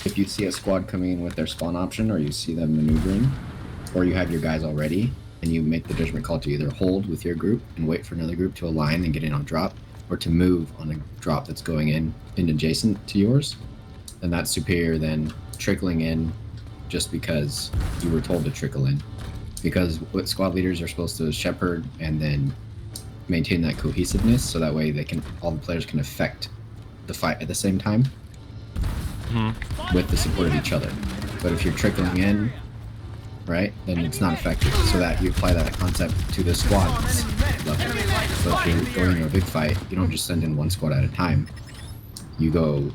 if you see a squad coming in with their spawn option, or you see them maneuvering, or you have your guys already, and you make the judgment call to either hold with your group and wait for another group to align and get in on drop, or to move on a drop that's going in adjacent to yours, then that's superior than trickling in just because you were told to trickle in. Because what squad leaders are supposed to shepherd and then maintain that cohesiveness, so that way all the players can affect the fight at the same time with the support of each other. But if you're trickling in, right, then it's not effective. So that you apply that concept to the squads level. So if you're going to a big fight, you don't just send in one squad at a time. You go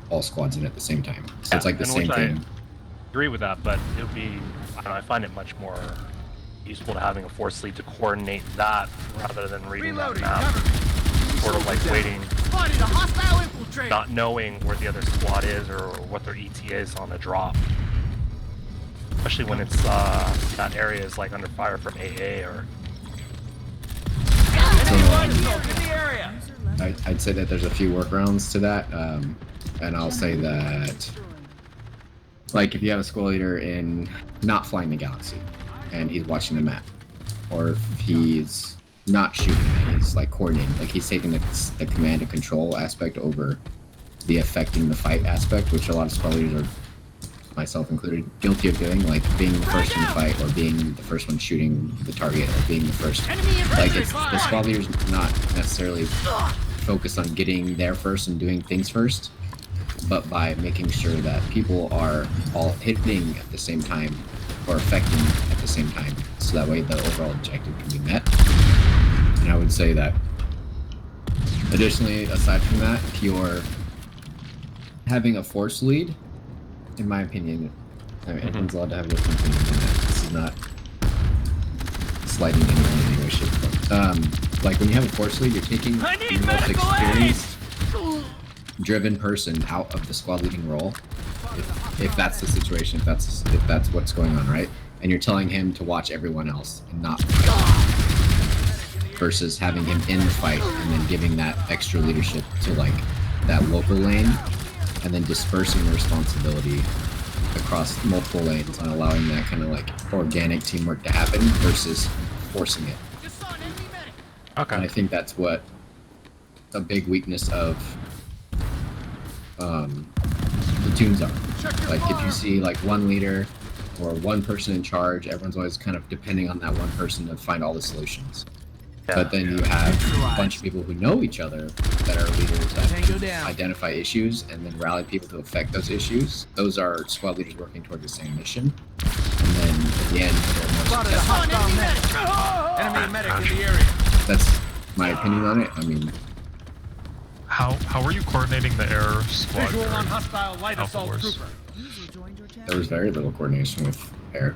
all squads in at the same time. So it's like the same thing. I agree with that, but it would be, I don't know, I find it much more useful to having a force lead to coordinate that rather than reading that map. Sort of like waiting, not knowing where the other squad is or what their ETA is on the drop. Especially when it's that area is like under fire from AA or. I'd say that there's a few workarounds to that, and I'll say that, like, if you have a squad leader in not flying the galaxy, and he's watching the map, or if he's not shooting, he's like coordinating, like he's taking the command and control aspect over the affecting the fight aspect, which a lot of squad leaders are, myself included, guilty of doing, like being the first in the fight, or being the first one shooting the target, or being the first. Like, it's the squad leader's not necessarily focused on getting there first and doing things first, but by making sure that people are all hitting at the same time or affecting at the same time, so that way the overall objective can be met. And I would say that, additionally, aside from that, if you're having a force lead, in my opinion, I mean, everyone's allowed to have a different opinion on that. This is not slighting anyone in any way, shape, or form. Like, when you have a force lead, you're taking the most experienced, driven person out of the squad leading role, if that's the situation, if that's what's going on, right? And you're telling him to watch everyone else and not fight, versus having him in the fight and then giving that extra leadership to, like, that local lane, and then dispersing the responsibility across multiple lanes and allowing that kind of like organic teamwork to happen versus forcing it. Okay. And I think that's what a big weakness of platoons are. Like, if you see like one leader or one person in charge, everyone's always kind of depending on that one person to find all the solutions. But then you have a bunch of people who know each other that are leaders that identify issues and then rally people to affect those issues. Those are squad leaders working toward the same mission. And then at the end, Enemy medic in the area. That's my opinion on it. I mean, how are you coordinating the air squad? Visual on hostile light assault trooper. there was very little coordination with air.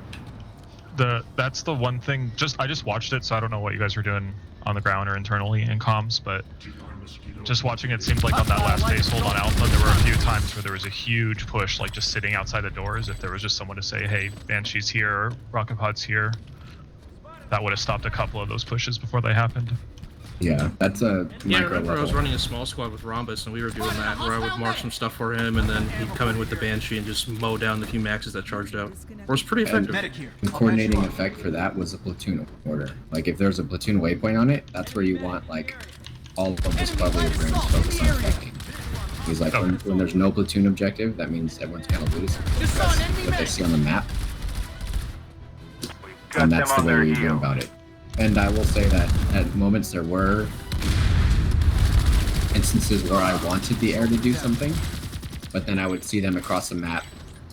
That's the one thing. I just watched it, so I don't know what you guys were doing on the ground or internally in comms, but just watching it seemed like on that last base hold on Alpha, there were a few times where there was a huge push, like just sitting outside the doors. If there was just someone to say, hey, Banshee's here, or Rocket Pod's here, that would have stopped a couple of those pushes before they happened. Yeah, that's a Yeah, I micro remember I was level. running a small squad with Rhombus, and we were doing that, where I would mark some stuff for him, and then he'd come in with the Banshee and just mow down the few maxes that charged out. It was pretty effective. Medic here. The coordinating effect for that was a platoon order. Like, if there's a platoon waypoint on it, that's where you want, like, all of the squad leader brains focused on affecting. Because, like, when there's no platoon objective, that means everyone's gonna lose. That's what they see on the map. And that's the way we go about it. And I will say that at moments there were instances where I wanted the air to do something, but then I would see them across the map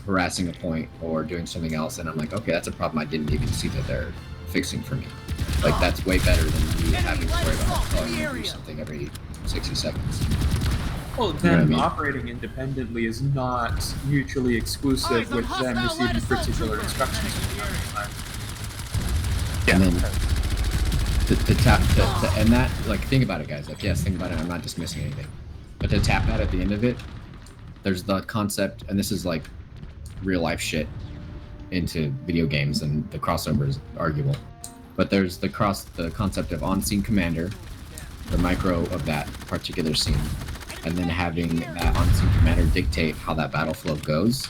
harassing a point or doing something else, and I'm like, okay, that's a problem I didn't even see that they're fixing for me. Like, that's way better than me having to worry about telling them to do something every 60 seconds. Well, You know what I them mean? operating independently is not mutually exclusive with them receiving particular instructions from time to time. And then to end that, like, think about it, guys. Like, yes, think about it. I'm not dismissing anything, but to tap that at the end of it, there's the concept, and this is like real life shit into video games, and the crossover is arguable. But there's the concept of on-scene commander, the micro of that particular scene, and then having that on-scene commander dictate how that battle flow goes.